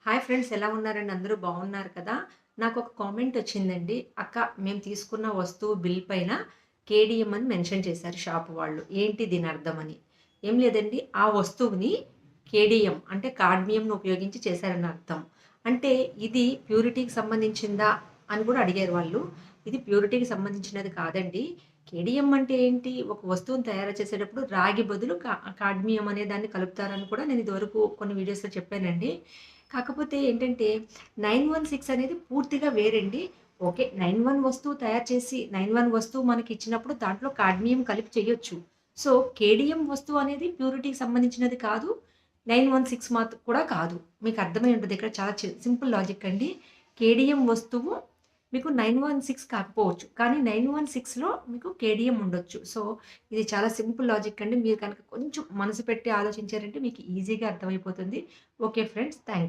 Hi friends, ఎలా ఉన్నారండి? అందరూ బాగున్నారు కదా? నాకొక కామెంట్ వచ్చిందండి. "అక్క, మేము తీసుకున్న వస్తువు బిల్ పైన కేడీఎం అని మెన్షన్ చేశారు షాప్ వాళ్ళు. ఏంటి దీని అర్థం" అని. ఏం లేదండి. ఆ వస్తువుని కేడీఎం అంటే కాడ్మియంను ఉపయోగించి చేశారని అర్థం. అంటే ఇది ప్యూరిటీకి సంబంధించిందా అని కూడా అడిగారు వాళ్ళు. ఇది ప్యూరిటీకి సంబంధించినది కాదండి. కేడీఎం అంటే ఏంటి? ఒక వస్తువుని తయారు చేసేటప్పుడు రాగి బదులు కాడ్మియం అనే దాన్ని కలుపుతారని కూడా నేను ఇదివరకు కొన్ని వీడియోస్‌లో చెప్పానండి. కాకపోతే ఏంటంటే 916 అనేది పూర్తిగా వేరండి. ఓకే. 91 వస్తువు తయారు చేసి 91 వస్తువు మనకిచ్చినప్పుడు దాంట్లో కాడ్మియం కలిపి చేయొచ్చు. సో, కేడీఎం వస్తువు అనేది ప్యూరిటీకి సంబంధించినది కాదు. 916 కూడా కాదు. మీకు అర్థమై ఉంటది. ఇక్కడ చాలా సింపుల్ లాజిక్ అండి. కేడీఎం వస్తువు మీకు 916 కాకపోవచ్చు. కానీ 916లో మీకు కేడీఎం ఉండొచ్చు. సో, ఇది చాలా సింపుల్ లాజిక్ అండి. మీరు కనుక కొంచెం మనసు పెట్టి ఆలోచించారంటే మీకు ఈజీగా అర్థమైపోతుంది. Okay friends. థాంక్